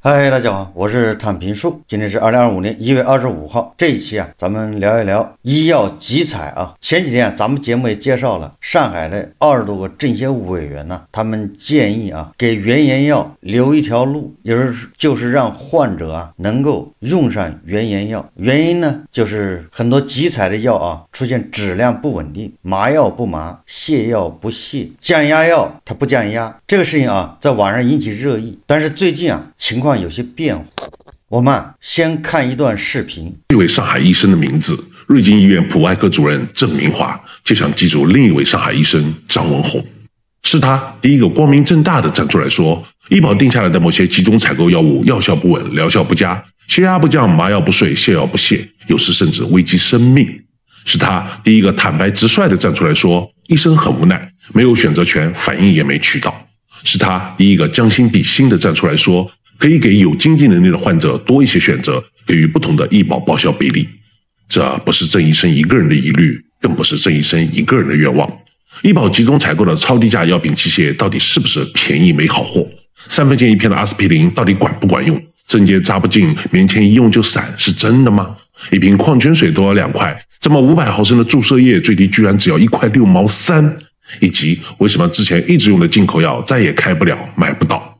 嗨，大家好，我是坦平树。今天是2025年1月25号，这一期咱们聊一聊医药集采啊。前几天咱们节目也介绍了上海的20多个政协委员他们建议给原研药留一条路，就是让患者能够用上原研药。原因呢，就是很多集采的药出现质量不稳定，麻药不麻，泻药不泻，降压药它不降压。这个事情在网上引起热议，但是最近情况有些变化。我们先看一段视频。一位上海医生的名字，瑞金医院普外科主任郑明华，就想记住另一位上海医生张文宏。是他第一个光明正大的站出来说，医保定下来的某些集中采购药物药效不稳，疗效不佳，血压不降，麻药不睡，泻药不泻，有时甚至危及生命。是他第一个坦白直率的站出来说，医生很无奈，没有选择权，反应也没渠道。是他第一个将心比心的站出来说，可以给有经济能力的患者多一些选择，给予不同的医保报销比例。这不是郑医生一个人的疑虑，更不是郑医生一个人的愿望。医保集中采购的超低价药品器械到底是不是便宜没好货？3分钱一片的阿司匹林到底管不管用？针尖扎不进，棉签一用就散，是真的吗？一瓶矿泉水都要2块，这么500毫升的注射液最低居然只要1块6毛3，以及为什么之前一直用的进口药再也开不了，买不到？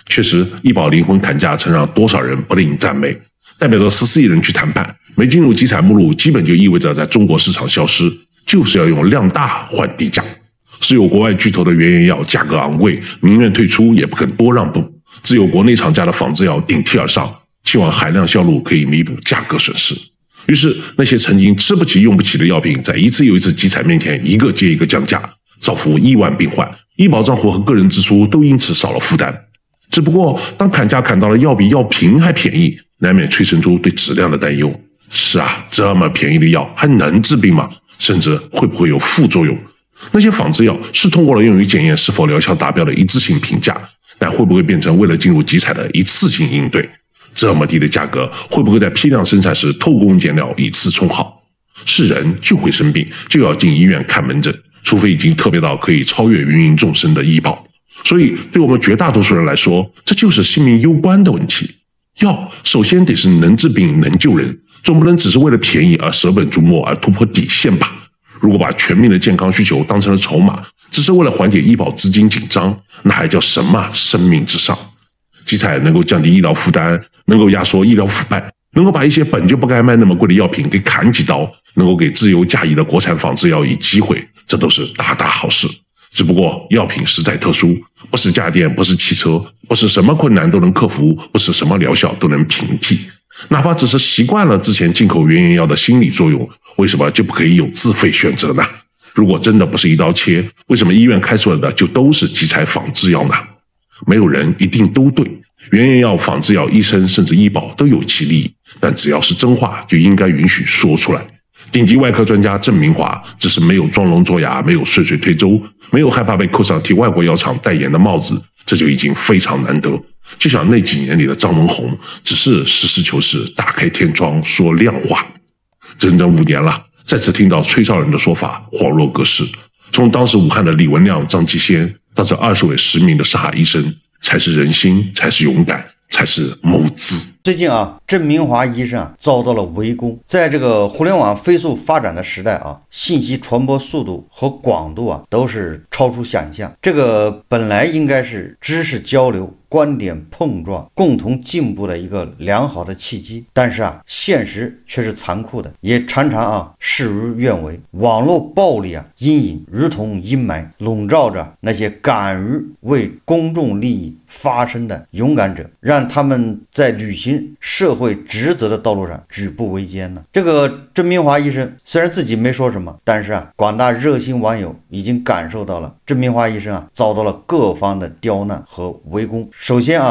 确实，医保灵魂砍价曾让多少人不吝赞美，代表着14亿人去谈判，没进入集采目录，基本就意味着在中国市场消失，就是要用量大换低价。是有国外巨头的原研药价格昂贵，宁愿退出也不肯多让步，只有国内厂家的仿制药顶替而上，期望海量销路可以弥补价格损失。于是那些曾经吃不起用不起的药品，在一次又一次集采面前一个接一个降价，造福亿万病患，医保账户和个人支出都因此少了负担。只不过当砍价砍到了药比药瓶还便宜，难免催生出对质量的担忧。是这么便宜的药还能治病吗？甚至会不会有副作用？那些仿制药是通过了用于检验是否疗效达标的一致性评价，但会不会变成为了进入集采的一次性应对？这么低的价格会不会在批量生产时偷工减料，以次充好？是人就会生病，就要进医院看门诊，除非已经特别到可以超越芸芸众生的医保。所以对我们绝大多数人来说，这就是性命攸关的问题。药首先得是能治病能救人，总不能只是为了便宜而舍本逐末而突破底线吧？如果把全民的健康需求当成了筹码，只是为了缓解医保资金紧张，那还叫什么生命至上？集采能够降低医疗负担，能够压缩医疗腐败，能够把一些本就不该卖那么贵的药品给砍几刀，能够给自由驾移的国产仿制药以机会，这都是大大好事。只不过药品实在特殊，不是家电，不是汽车，不是什么困难都能克服，不是什么疗效都能平替。哪怕只是习惯了之前进口原研药的心理作用，为什么就不可以有自费选择呢？如果真的不是一刀切，为什么医院开出来的就都是集采仿制药呢？没有人一定都对，原研药、仿制药，医生甚至医保都有其利益，但只要是真话，就应该允许说出来。顶级外科专家郑明华只是没有装聋作哑，没有顺水推舟，没有害怕被扣上替外国药厂代言的帽子，这就已经非常难得。就像那几年里的张文宏，只是实事求是，打开天窗说亮话。整整5年了，再次听到吹哨人的说法，恍若隔世。从当时武汉的李文亮、张继先，到这20位实名的上海医生，才是人心，才是勇敢，才是谋资。最近郑明华医生遭到了围攻。在这个互联网飞速发展的时代信息传播速度和广度都是超出想象。这个本来应该是知识交流、观点碰撞、共同进步的一个良好的契机，但是现实却是残酷的，也常常事与愿违。网络暴力阴影如同阴霾，笼罩着那些敢于为公众利益发声的勇敢者，让他们在履行社会职责的道路上举步维艰呢。这个郑明华医生虽然自己没说什么，但是广大热心网友已经感受到了郑明华医生遭到了各方的刁难和围攻。首先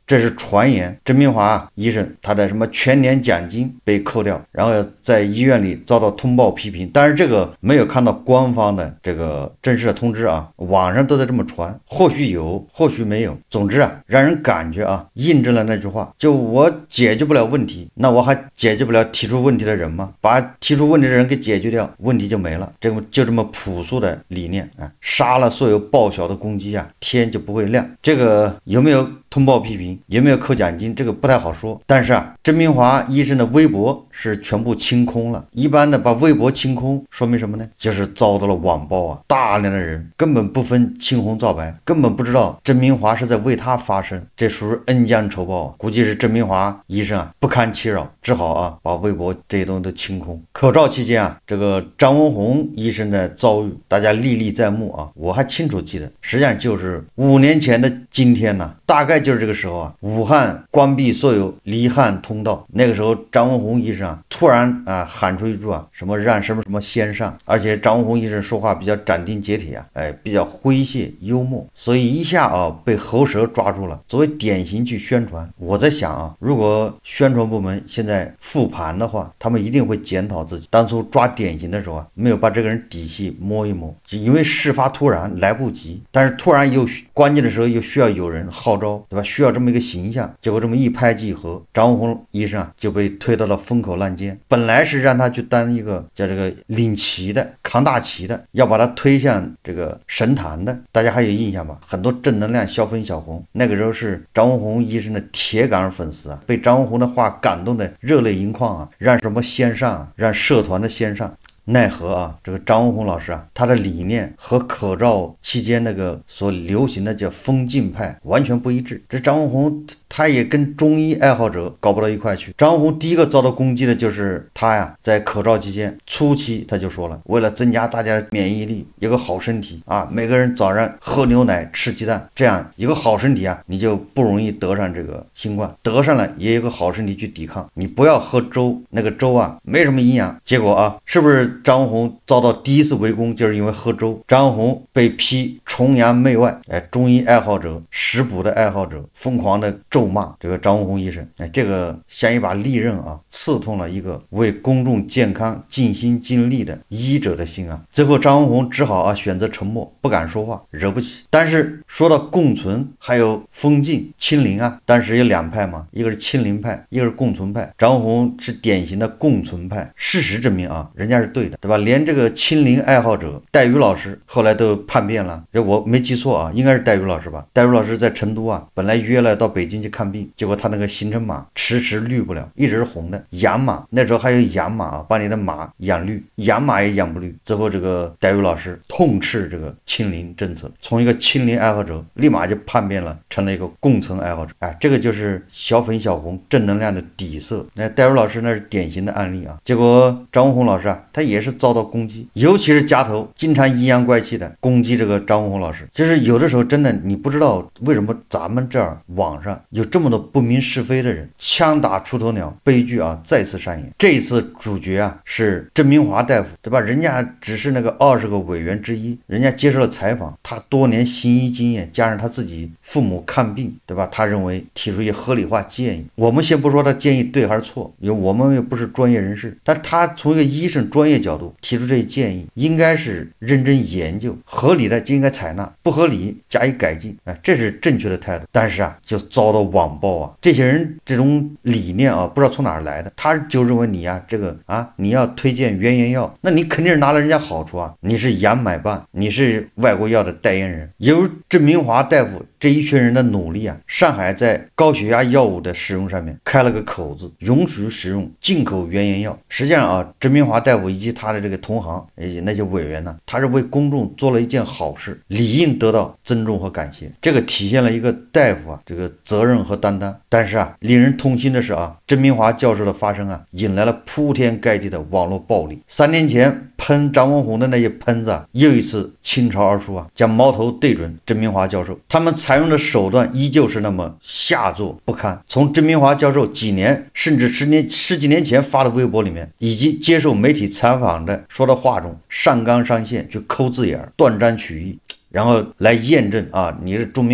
这是传言，郑明华医生他的什么全年奖金被扣掉，然后在医院里遭到通报批评，但是这个没有看到官方的这个正式的通知网上都在这么传，或许有，或许没有。总之让人感觉印证了那句话，就我解决不了问题，那我还解决不了提出问题的人吗？把提出问题的人给解决掉，问题就没了。就这么朴素的理念杀了所有报销的公鸡天就不会亮。这个有没有通报批评，有没有扣奖金，这个不太好说。但是啊，甄明华医生的微博是全部清空了。一般的把微博清空，说明什么呢？就是遭到了网暴啊，大量的人根本不分青红皂白，根本不知道甄明华是在为他发声，这属于恩将仇报啊。估计是甄明华医生啊不堪其扰，只好啊把微博这些东西都清空。口罩期间啊，这个张文宏医生的遭遇，大家历历在目啊，我还清楚记得，实际上就是5年前的今天呢，大概就是这个时候啊，武汉关闭所有离汉通道，那个时候张文宏医生啊突然啊喊出一句啊什么让什么什么先上，而且张文宏医生说话比较斩钉截铁啊，比较诙谐幽默，所以一下啊被喉舌抓住了，作为典型去宣传。我在想啊，如果宣传部门现在复盘的话，他们一定会检讨自己当初抓典型的时候啊，没有把这个人底细摸一摸，因为事发突然来不及，但是突然又关键的时候又需要有人号召，对吧？需要这么一个形象，结果这么一拍即合，张文宏医生啊就被推到了风口浪尖。本来是让他去当一个叫这个领旗的、扛大旗的，要把他推向这个神坛的，大家还有印象吧？很多正能量小粉小红，那个时候是张文宏医生的铁杆粉丝啊，被张文宏的话感动的热泪盈眶啊，让什么先上啊，让社团的先上。奈何啊，这个张文宏老师啊，他的理念和口罩期间那个所流行的叫封禁派完全不一致。这张文宏他也跟中医爱好者搞不到一块去。张文宏第一个遭到攻击的就是他呀，在口罩期间初期他就说了，为了增加大家的免疫力，有个好身体啊，每个人早上喝牛奶吃鸡蛋，这样一个好身体啊，你就不容易得上这个新冠，得上了也有个好身体去抵抗。你不要喝粥，那个粥啊没什么营养。结果啊，是不是张文宏遭到第一次围攻就是因为喝粥？张文宏被批崇洋媚外，中医爱好者、食补的爱好者疯狂的咒骂这个张文宏医生，这个像一把利刃啊，刺痛了一个为公众健康尽心尽力的医者的心啊。最后张文宏只好啊选择沉默，不敢说话，惹不起。但是说到共存，还有封禁、清零啊，当时有两派嘛，一个是清零派，一个是共存派。张文宏是典型的共存派，事实证明啊，人家是对的，对吧？连这个清零爱好者戴宇老师后来都叛变了，这我没记错啊，应该是戴宇老师吧？戴宇老师在成都啊，本来约了到北京去看病，结果他那个行程码迟迟绿不了，一直是红的，养马，那时候还有养马啊，把你的马养绿，养马也养不绿。最后这个戴宇老师痛斥这个清零政策，从一个清零爱好者立马就叛变了，成了一个共存爱好者。这个就是小粉小红正能量的底色。那戴宇老师那是典型的案例啊。结果张文宏老师啊，他也是遭到攻击，尤其是夹头经常阴阳怪气的攻击这个张文宏老师。就是有的时候真的你不知道为什么咱们这儿网上有这么多不明是非的人，枪打出头鸟，悲剧啊再次上演。这一次主角啊是甄明华大夫，对吧？人家只是那个20个委员之一，人家接受了采访，他多年行医经验加上他自己父母看病，对吧？他认为提出一些合理化建议。我们先不说他建议对还是错，因为我们也不是专业人士，但他从一个医生专业角度提出这些建议，应该是认真研究，合理的就应该采纳，不合理加以改进，这是正确的态度。但是啊，就遭到网暴啊，这些人这种理念啊，不知道从哪儿来的，他就认为你啊，这个啊，你要推荐原研药，那你肯定是拿了人家好处啊，你是洋买办，你是外国药的代言人。由甄明华大夫这一群人的努力啊，上海在高血压药物的使用上面开了个口子，允许使用进口原研药。实际上啊，甄明华大夫以及他的这个同行那些委员呢，他是为公众做了一件好事，理应得到尊重和感谢。这个体现了一个大夫啊这个责任和担当。但是啊，令人痛心的是啊，甄明华教授的发生啊，引来了铺天盖地的网络暴力。3年前喷张文宏的那些喷子啊，又一次倾巢而出啊，将矛头对准甄明华教授。他们采用的手段依旧是那么下作不堪。从甄明华教授几年甚至十几年前发的微博里面，以及接受媒体采访的说的话中，上纲上线去抠字眼，断章取义，然后来验证啊，你是甄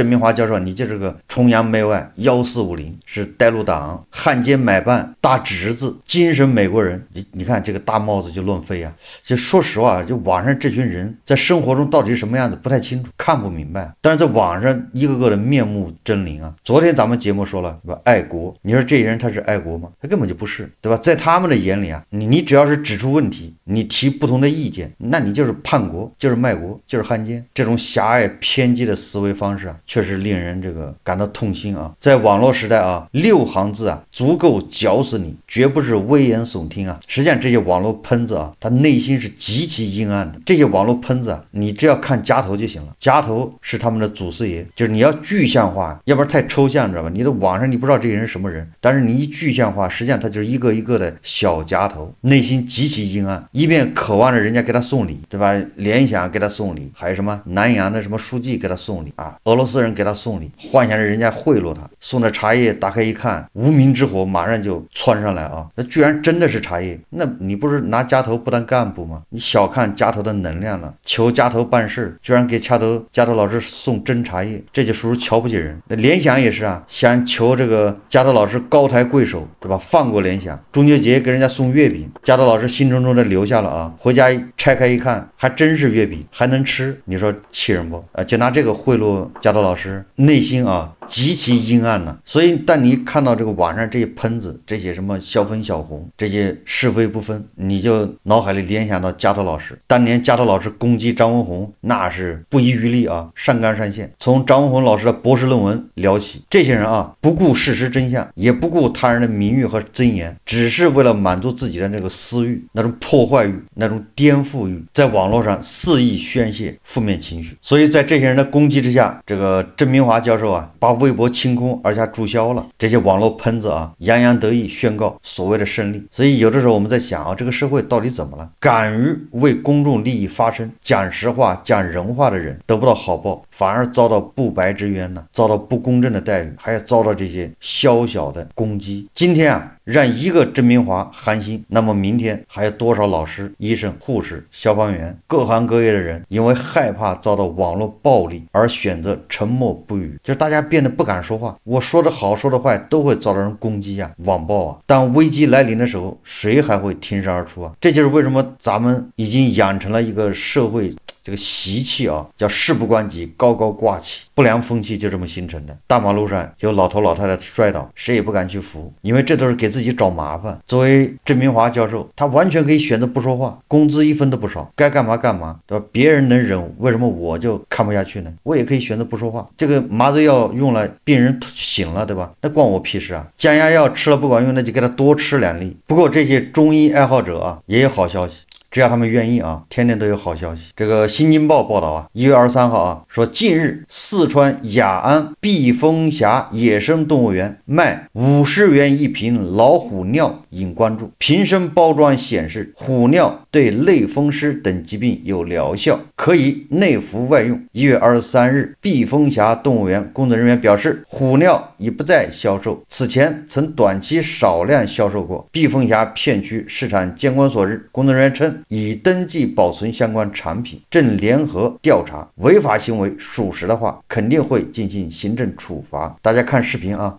明华教授，你就是个崇洋媚外1450，是带路党、汉奸买办、大侄子、精神美国人。你看这个大帽子就乱飞啊！就说实话，就网上这群人在生活中到底是什么样子不太清楚，看不明白。但是在网上一个个的面目狰狞啊！昨天咱们节目说了，对吧？爱国，你说这些人他是爱国吗？他根本就不是，对吧？在他们的眼里啊，你只要是指出问题，你提不同的意见，那你就是叛国，就是卖国，就是汉奸。这种狭隘偏激的思维方式啊，确实令人感到痛心啊。在网络时代啊，6行字啊，足够绞死你，绝不是危言耸听啊。实际上，这些网络喷子啊，他内心是极其阴暗的。这些网络喷子啊，你只要看夹头就行了，夹头是他们的祖师爷，就是你要具象化，要不然太抽象，知道吧？你的网上你不知道这个人是什么人，但是你一具象化，实际上他就是一个一个的小夹头，内心极其阴暗，一边渴望着人家给他送礼，对吧？联想给他送礼，还有什么南阳的什么书记给他送礼啊，俄罗斯人给他送礼，幻想着人家贿赂他，送的茶叶打开一看，无名之火马上就窜上来啊！那居然真的是茶叶，那你不是拿夹头不当干部吗？你小看夹头的能量了，求夹头办事，居然给夹头老师送真茶叶，这就属于瞧不起人。那联想也是啊，想求这个夹头老师高抬贵手，对吧？放过联想。中秋节给人家送月饼，夹头老师兴冲冲的留下了啊，回家拆开一看，还真是月饼，还能吃，你说气人不？就拿这个贿赂夹头老师，内心啊极其阴暗了。所以，但你看到这个网上这些喷子，这些什么小粉小红，这些是非不分，你就脑海里联想到夹头老师。当年夹头老师攻击张文宏，那是不遗余力啊，上纲上线。从张文宏老师的博士论文聊起，这些人啊，不顾事实真相，也不顾他人的名誉和尊严，只是为了满足自己的这个私欲，那种破坏欲，那种颠覆欲，在网络上肆意宣泄负面情绪。所以在这些人的攻击之下，这个郑明华教授啊，把微博清空而且注销了。这些网络喷子啊，洋洋得意宣告所谓的胜利。所以有的时候我们在想啊，这个社会到底怎么了？敢于为公众利益发声，讲实话、讲人话的人得不到好报，反而遭到不白之冤呢，遭到不公正的待遇，还要遭到这些宵小的攻击。今天啊，让一个郑明华寒心，那么明天还有多少老师、医生、护士、消防员，各行各业的人因为害怕遭到网络暴力而选择沉默不语，就是大家变得不敢说话，我说的好说的坏都会遭到人攻击啊，网暴啊。当危机来临的时候，谁还会挺身而出啊？这就是为什么咱们已经养成了一个社会这个习气啊，叫事不关己高高挂起，不良风气就这么形成的。大马路上有老头老太太摔倒，谁也不敢去扶，因为这都是给自己找麻烦。作为郑明华教授，他完全可以选择不说话，工资1分都不少，该干嘛干嘛，对吧？别人能忍，为什么我就看不下去呢？我也可以选择不说话。这个麻醉药用了，病人醒了，对吧？那关我屁事啊！降压药吃了不管用，那就给他多吃2粒。不过这些中医爱好者啊，也有好消息。只要他们愿意啊，天天都有好消息。这个新京报报道啊，1月23号啊，说近日四川雅安避风峡野生动物园卖50元一瓶老虎尿引关注，瓶身包装显示虎尿对类风湿等疾病有疗效，可以内服外用。1月23日，避风峡动物园工作人员表示，虎尿已不再销售，此前曾短期少量销售过。避风峡片区市场监管所日，工作人员称已登记保存相关产品，正联合调查，违法行为属实的话，肯定会进行行政处罚。大家看视频啊。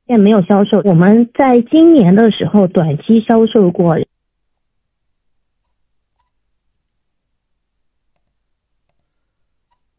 现在没有销售，我们在今年的时候短期销售过。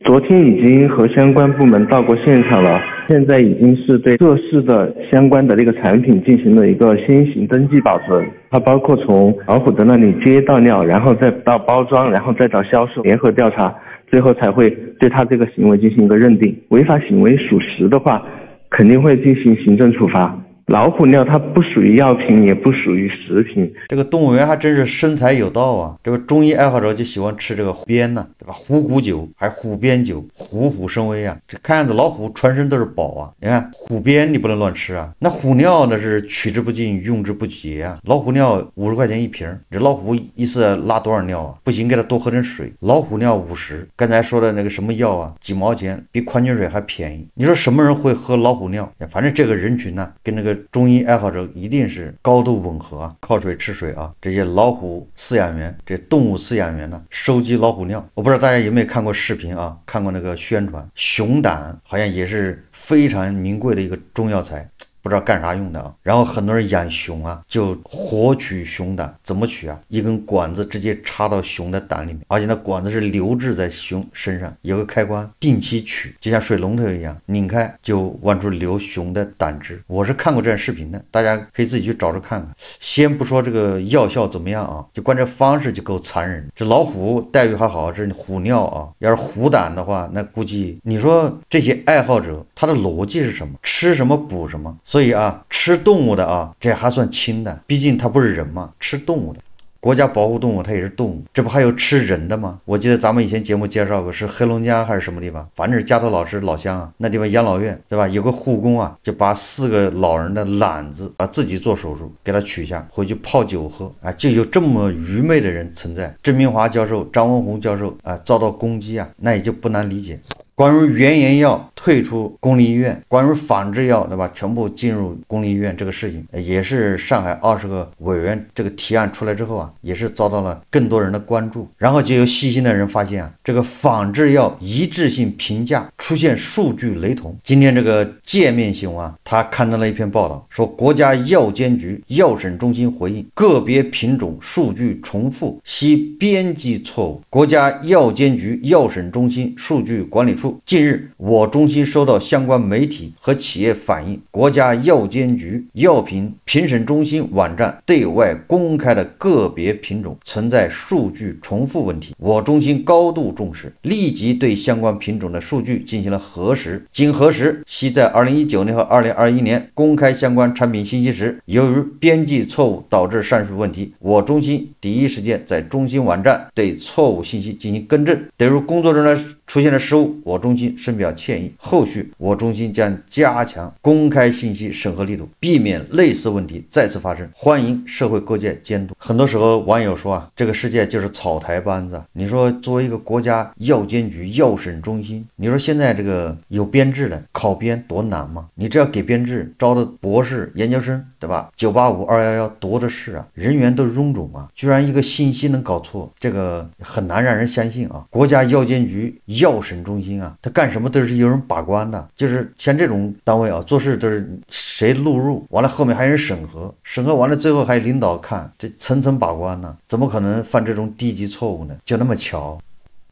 昨天已经和相关部门到过现场了，现在已经是对涉事的相关的这个产品进行了一个先行登记保存，它包括从老虎的那里接到尿，然后再到包装，然后再到销售，联合调查，最后才会对他这个行为进行一个认定。违法行为属实的话，肯定会进行行政处罚。老虎尿它不属于药品，也不属于食品。这个动物园还真是生财有道啊！这个中医爱好者就喜欢吃这个虎鞭呢，对吧？虎骨酒，还虎鞭酒，虎虎生威啊！这看样子老虎全身都是宝啊！你看虎鞭你不能乱吃啊，那虎尿那是取之不尽，用之不竭啊！老虎尿50块钱一瓶，这老虎一次拉多少尿啊？不行，给它多喝点水。老虎尿50，刚才说的那个什么药啊，几毛钱，比矿泉水还便宜。你说什么人会喝老虎尿？反正这个人群呢，跟那个中医爱好者一定是高度吻合啊，靠水吃水啊。这些老虎饲养员，这动物饲养员呢，收集老虎尿。我不知道大家有没有看过视频啊，看过那个宣传，熊胆好像也是非常名贵的一个中药材。不知道干啥用的啊。然后很多人养熊啊，就活取熊胆，怎么取啊？一根管子直接插到熊的胆里面，而且那管子是留置在熊身上，有个开关，定期取，就像水龙头一样，拧开就往出流熊的胆汁。我是看过这样视频的，大家可以自己去找着看看。先不说这个药效怎么样啊，就光这方式就够残忍。这老虎待遇还好，这是虎尿啊，要是虎胆的话，那估计你说这些爱好者他的逻辑是什么？吃什么补什么。所以啊，吃动物的啊，这还算清淡，毕竟他不是人嘛，吃动物的。国家保护动物，它也是动物，这不还有吃人的吗？我记得咱们以前节目介绍过，是黑龙江还是什么地方，反正是加州老师老乡啊，那地方养老院，对吧？有个护工啊，就把4个老人的懒子把自己做手术给他取下，回去泡酒喝啊，就有这么愚昧的人存在。郑明华教授、张文宏教授啊，遭到攻击啊，那也就不难理解。关于原研药退出公立医院，关于仿制药，对吧？全部进入公立医院这个事情，也是上海20个委员这个提案出来之后啊，也是遭到了更多人的关注。然后就有细心的人发现啊，这个仿制药一致性评价出现数据雷同。今天这个界面新闻啊，他刊登了一篇报道，说国家药监局药审中心回应个别品种数据重复系编辑错误。国家药监局药审中心数据管理处近日，我中心收到相关媒体和企业反映，国家药监局药品评审中心网站对外公开的个别品种存在数据重复问题，我中心高度重视，立即对相关品种的数据进行了核实。经核实，系在2019年和2021年公开相关产品信息时，由于编辑错误导致上述问题，我中心第一时间在中心网站对错误信息进行更正。对于工作中的出现的失误，我中心深表歉意。后续我中心将加强公开信息审核力度，避免类似问题再次发生，欢迎社会各界监督。很多时候网友说啊，这个世界就是草台班子。你说作为一个国家药监局药审中心，你说现在这个有编制的考编多难吗？你只要给编制，招的博士研究生，对吧？985、211多的是啊，人员都臃肿啊，居然一个信息能搞错，这个很难让人相信啊。国家药监局药审中心啊，他干什么都是有人把关的，就是像这种单位啊，做事都是谁录入，完了后面还有人审核，审核完了最后还有领导看，这层层把关呢，怎么可能犯这种低级错误呢？就那么巧？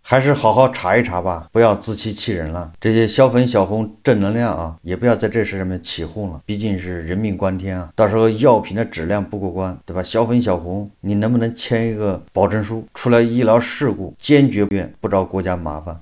还是好好查一查吧，不要自欺欺人了。这些小粉小红正能量啊，也不要在这事上面起哄了，毕竟是人命关天啊，到时候药品的质量不过关，对吧？小粉小红，你能不能签一个保证书，出了医疗事故坚决不找国家麻烦，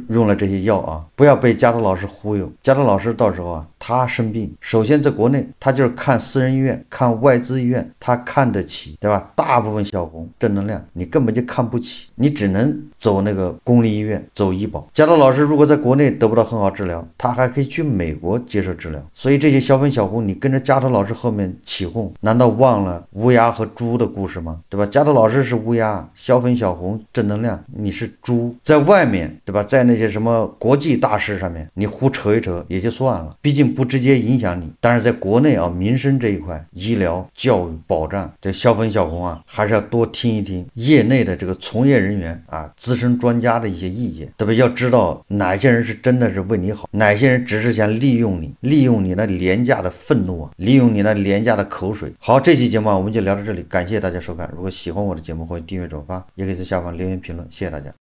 用了这些药啊，不要被加州老师忽悠。加州老师到时候啊，他生病，首先在国内他就是看私人医院，看外资医院，他看得起，对吧？大部分小红正能量你根本就看不起，你只能走那个公立医院，走医保。加州老师如果在国内得不到很好治疗，他还可以去美国接受治疗。所以这些小粉小红，你跟着加州老师后面起哄，难道忘了乌鸦和猪的故事吗？对吧？加州老师是乌鸦，小粉小红正能量，你是猪。在外面，对吧？在那些什么国际大事上面，你胡扯一扯也就算了，毕竟不直接影响你。但是在国内啊，民生这一块，医疗、教育、保障，这小粉小红啊，还是要多听一听业内的这个从业人员啊，资深专家的一些意见，对吧？要知道哪些人是真的是为你好，哪些人只是想利用你，利用你那廉价的愤怒啊，利用你那廉价的口水。好，这期节目我们就聊到这里，感谢大家收看。如果喜欢我的节目，欢迎订阅转发，也可以在下方留言评论，谢谢大家。